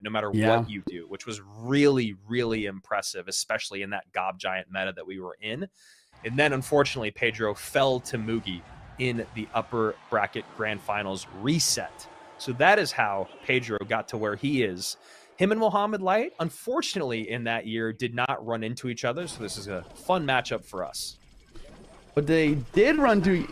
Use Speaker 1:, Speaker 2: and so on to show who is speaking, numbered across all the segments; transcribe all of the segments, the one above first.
Speaker 1: no matter
Speaker 2: Yeah.
Speaker 1: what you do, which was really, really impressive, especially in that Gob Giant meta that we were in. And then, unfortunately, Pedro fell to Mugi in the upper bracket grand finals reset. So that is how Pedro got to where he is. Him and Mohamed Light, unfortunately, in that year, did not run into each other. So this is a fun matchup for us.
Speaker 2: But they did run to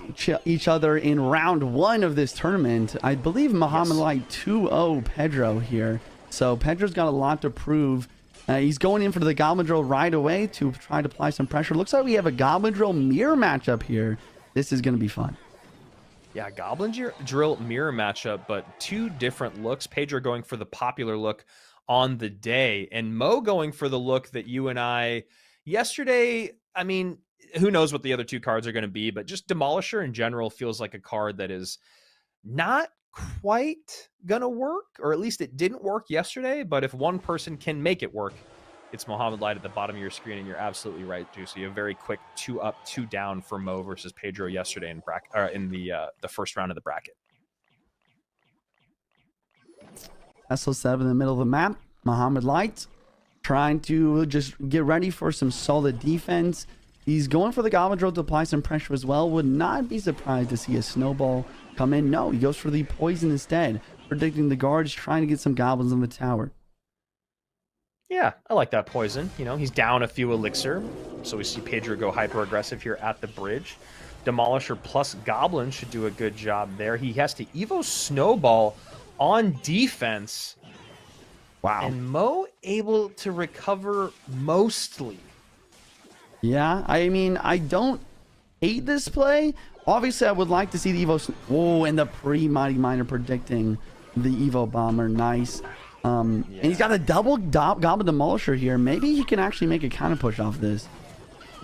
Speaker 2: each other in round 1 of this tournament. I believe Mohamed Light 2-0 Pedro here. So Pedro's got a lot to prove. He's going in for the Goblin Drill right away to try to apply some pressure. Looks like we have a Goblin Drill mirror matchup here. This is going to be fun.
Speaker 1: Yeah, Goblin Drill mirror matchup, but 2 different looks. Pedro going for the popular look on the day, and Mo going for the look that you and I yesterday, I mean, who knows what the other 2 cards are going to be, but just Demolisher in general feels like a card that is not quite going to work, or at least it didn't work yesterday. But if one person can make it work, it's Mohamed Light at the bottom of your screen, and you're absolutely right, Juicy. A very quick 2 up, 2 down for Mo versus Pedro yesterday in the first round of the bracket.
Speaker 2: Tesla set up in the middle of the map. Mohamed Light trying to just get ready for some solid defense. He's going for the Goblin Drill to apply some pressure as well. Would not be surprised to see a snowball come in. No, he goes for the poison instead, predicting the guards, trying to get some goblins on the tower.
Speaker 1: Yeah, I like that poison. You know, he's down a few elixir. So we see Pedro go hyper aggressive here at the bridge. Demolisher plus Goblin should do a good job there. He has to Evo Snowball on defense.
Speaker 2: Wow.
Speaker 1: And Mo able to recover mostly.
Speaker 2: Yeah, I mean, I don't hate this play. Obviously, I would like to see the Evo... Oh, and the pre-Mighty Miner predicting the Evo Bomber. Nice. And he's got a double Goblin Demolisher here. Maybe he can actually make a counter push off this.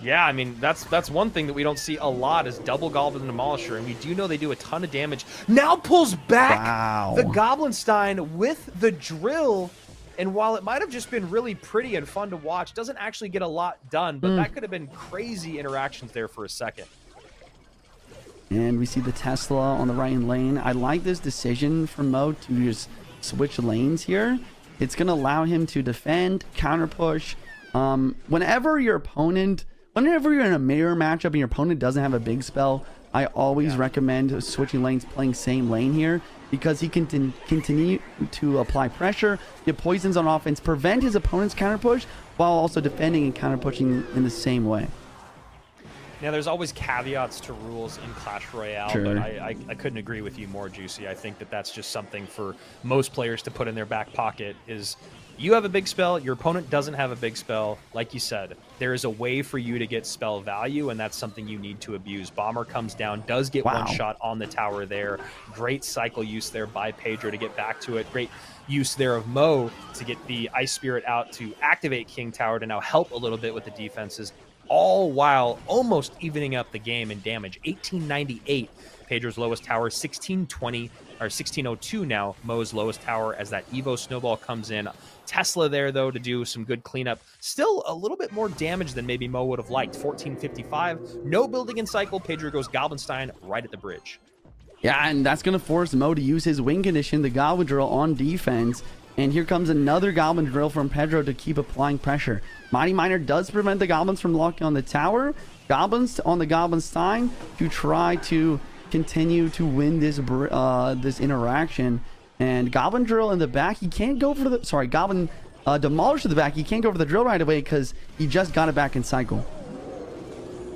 Speaker 1: Yeah, I mean, that's one thing that we don't see a lot is double Goblin Demolisher, and we do know they do a ton of damage. Now pulls back the Goblinstein with the drill, and while it might have just been really pretty and fun to watch, doesn't actually get a lot done, but that could have been crazy interactions there for a second.
Speaker 2: And we see the Tesla on the right lane. I like this decision from Mo to just switch lanes here. It's going to allow him to defend, counter push. Whenever you're in a mirror matchup and your opponent doesn't have a big spell, I always recommend switching lanes, playing same lane here, because he can continue to apply pressure, get poisons on offense, prevent his opponent's counter push, while also defending and counter pushing in the same way.
Speaker 1: Now, there's always caveats to rules in Clash Royale, but I couldn't agree with you more, Juicy. I think that that's just something for most players to put in their back pocket is you have a big spell, your opponent doesn't have a big spell. Like you said, there is a way for you to get spell value, and that's something you need to abuse. Bomber comes down, does get one shot on the tower there. Great cycle use there by Pedro to get back to it. Great use there of Mo to get the Ice Spirit out to activate King Tower to now help a little bit with the defenses, all while almost evening up the game in damage. 1898, Pedro's lowest tower, 1620 or 1602 now, Mo's lowest tower, as that Evo Snowball comes in. Tesla there, though, to do some good cleanup. Still a little bit more damage than maybe Mo would have liked. 1455, no building in cycle. Pedro goes Goblinstein right at the bridge.
Speaker 2: Yeah, and that's going to force Mo to use his win condition, the Goblin Drill, on defense. And here comes another Goblin Drill from Pedro to keep applying pressure. Mighty Miner does prevent the Goblins from locking on the tower. Goblins on the Goblinstein to try to continue to win this this interaction. And Goblin Drill in the back, he can't go for the... Sorry, Goblin Demolisher in the back. He can't go for the drill right away because he just got it back in cycle.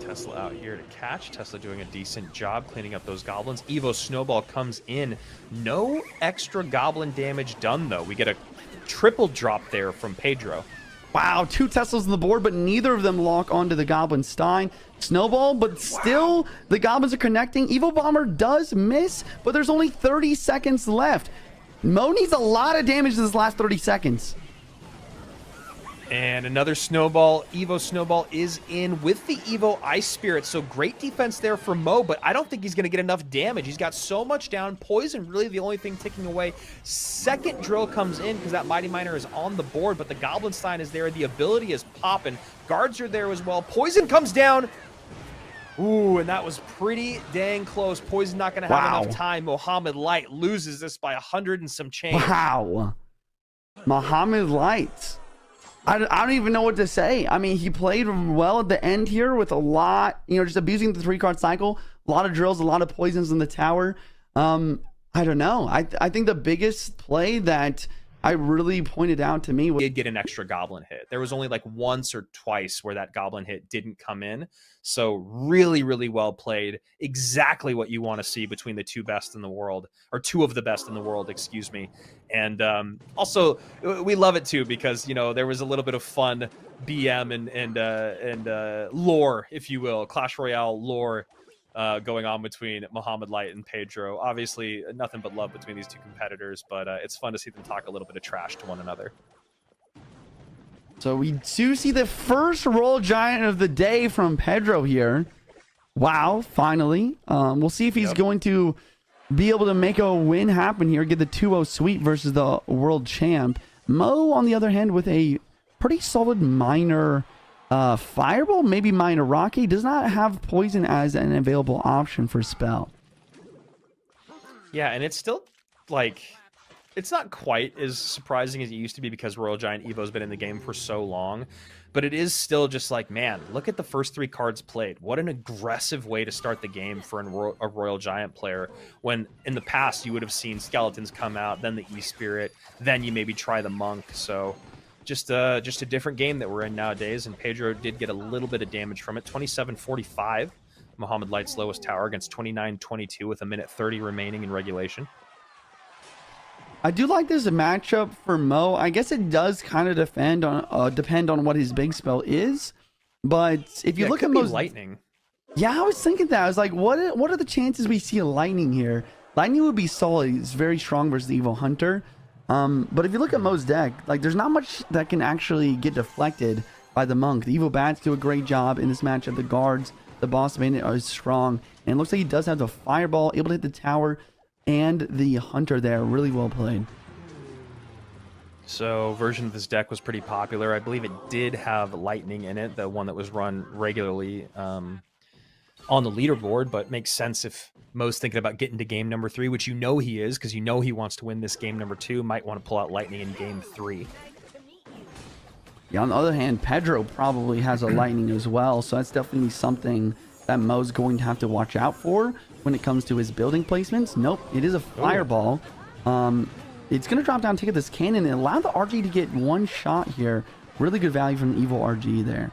Speaker 1: Tesla out here to catch. Tesla doing a decent job cleaning up those goblins. Evo Snowball comes in. No extra goblin damage done, though. We get a triple drop there from Pedro.
Speaker 2: Wow, 2 Teslas on the board, but neither of them lock onto the Goblinstein. Snowball, but still the Goblins are connecting. Evo Bomber does miss, but there's only 30 seconds left. Mo needs a lot of damage in this last 30 seconds.
Speaker 1: And another Snowball. Evo Snowball is in with the Evo Ice Spirit. So great defense there for Mo, but I don't think he's going to get enough damage. He's got so much down. Poison really the only thing ticking away. Second drill comes in because that Mighty Miner is on the board, but the Goblinstein is there. The ability is popping. Guards are there as well. Poison comes down. Ooh, and that was pretty dang close. Poison not going to have enough time. Mohamed Light loses this by 100 and some change.
Speaker 2: Wow. Mohamed Lights. I don't even know what to say. I mean, he played well at the end here with a lot, just abusing the 3-card cycle. A lot of drills, a lot of poisons in the tower. I don't know. I think the biggest play that I really pointed out to me was
Speaker 1: did get an extra goblin hit. There was only like once or twice where that goblin hit didn't come in. So really, really well played. Exactly what you want to see between the two best in the world, or two of the best in the world, excuse me. And also, we love it too because there was a little bit of fun BM and lore, if you will, Clash Royale lore going on between Mohamed Light and Pedro. Obviously, nothing but love between these two competitors, but it's fun to see them talk a little bit of trash to one another.
Speaker 2: So we do see the first Royal Giant of the day from Pedro here. Wow, finally. We'll see if he's going to be able to make a win happen here, get the 2-0 sweep versus the world champ. Mo, on the other hand, with a pretty solid minor Fireball, maybe minor Rocky, does not have poison as an available option for spell.
Speaker 1: Yeah, and it's still like it's not quite as surprising as it used to be because Royal Giant Evo's been in the game for so long, but it is still just like, man, look at the first 3 cards played. What an aggressive way to start the game for a Royal Giant player, when in the past you would have seen Skeletons come out, then the E-Spirit, then you maybe try the Monk. So just a different game that we're in nowadays, and Pedro did get a little bit of damage from it. 27-45, Mohamed Light's lowest tower against 29-22 with 1:30 remaining in regulation.
Speaker 2: I do like this matchup for Mo. I guess it does kind of depend on what his big spell is, but if you look at Mo's
Speaker 1: lightning.
Speaker 2: Yeah, I was thinking that. I was like, what are the chances we see a lightning here? Lightning would be solid. It's very strong versus the Evo Hunter. But if you look at Mo's deck, like there's not much that can actually get deflected by the Monk. The Evo Bats do a great job in this matchup. The guards, the Boss Bandit are strong. And it looks like he does have the Fireball, able to hit the tower, and the Hunter there. Really well played.
Speaker 1: So version of this deck was pretty popular. I believe it did have Lightning in it, the one that was run regularly on the leaderboard, but makes sense if Mo's thinking about getting to game number 3, which he is, because he wants to win this game number 2, might want to pull out Lightning in game 3.
Speaker 2: Yeah, on the other hand, Pedro probably has a Lightning as well, so that's definitely something that Mo's going to have to watch out for when it comes to his building placements. Nope, it is a Fireball. It's going to drop down, take this cannon, and allow the RG to get one shot here. Really good value from the Evo RG there.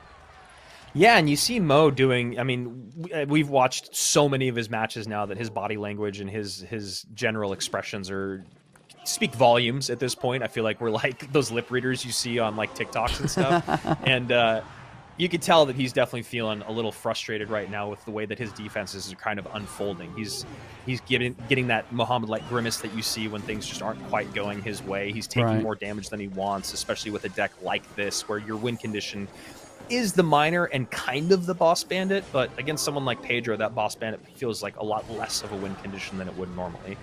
Speaker 1: Yeah, and you see Mo doing, I mean, we've watched so many of his matches now that his body language and his general expressions speak volumes at this point. I feel like we're like those lip readers you see on like TikToks and stuff. And you could tell that he's definitely feeling a little frustrated right now with the way that his defenses are kind of unfolding. He's getting that Mohamed Light grimace that you see when things just aren't quite going his way. He's taking more damage than he wants, especially with a deck like this where your win condition is the Miner and kind of the Boss Bandit, but against someone like Pedro, that Boss Bandit feels like a lot less of a win condition than it would normally.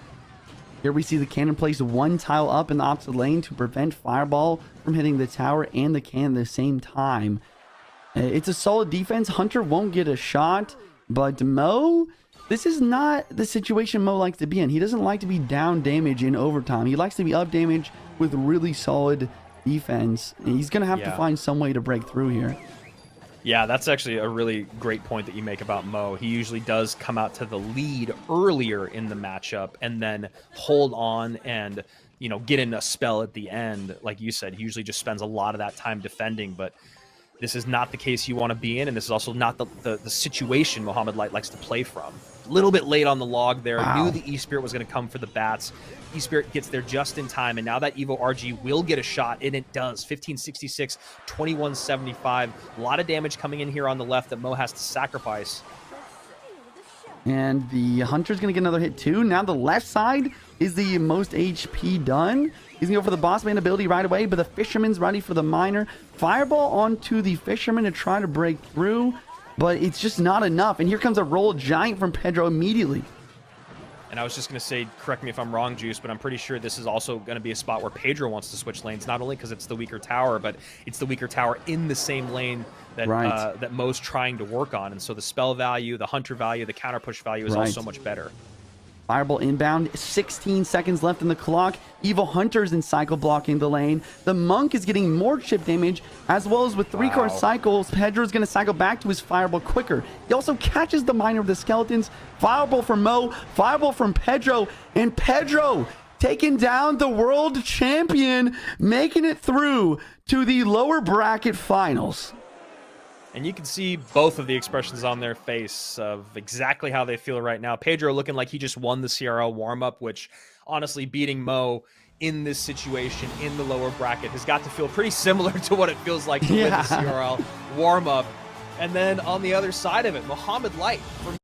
Speaker 2: Here we see the cannon place one tile up in the opposite lane to prevent Fireball from hitting the tower and the cannon at the same time. It's a solid defense. Hunter won't get a shot, but Mo, this is not the situation Mo likes to be in. He doesn't like to be down damage in overtime. He likes to be up damage with really solid defense. He's going to have to find some way to break through here.
Speaker 1: Yeah, that's actually a really great point that you make about Mo. He usually does come out to the lead earlier in the matchup and then hold on and, get in a spell at the end. Like you said, he usually just spends a lot of that time defending, but this is not the case you want to be in, and this is also not the situation Mohamed Light likes to play from. A little bit late on the log there. Knew the E-Spirit was going to come for the bats. E-Spirit gets there just in time, and now that Evo RG will get a shot, and it does. 1566, 2175. A lot of damage coming in here on the left that Mo has to sacrifice.
Speaker 2: And the Hunter's going to get another hit too. Now the left side is the most HP done. He's going to go for the Boss Man ability right away, but the Fisherman's ready for the Miner. Fireball onto the Fisherman to try to break through, but it's just not enough. And here comes a Royal Giant from Pedro immediately.
Speaker 1: And I was just going to say, correct me if I'm wrong, Juice, but I'm pretty sure this is also going to be a spot where Pedro wants to switch lanes, not only because it's the weaker tower, but it's the weaker tower in the same lane that that Mo's trying to work on. And so the spell value, the Hunter value, the counter push value is all so much better.
Speaker 2: Fireball inbound, 16 seconds left in the clock. Evil Hunter's in cycle blocking the lane. The Monk is getting more chip damage, as well as with 3-card cycles, Pedro's going to cycle back to his Fireball quicker. He also catches the Miner of the Skeletons. Fireball from Mo, Fireball from Pedro, and Pedro taking down the world champion, making it through to the lower bracket finals.
Speaker 1: And you can see both of the expressions on their face of exactly how they feel right now. Pedro looking like he just won the CRL warm-up, which honestly beating Mo in this situation in the lower bracket has got to feel pretty similar to what it feels like to win the CRL warm-up. And then on the other side of it, Mohamed Light from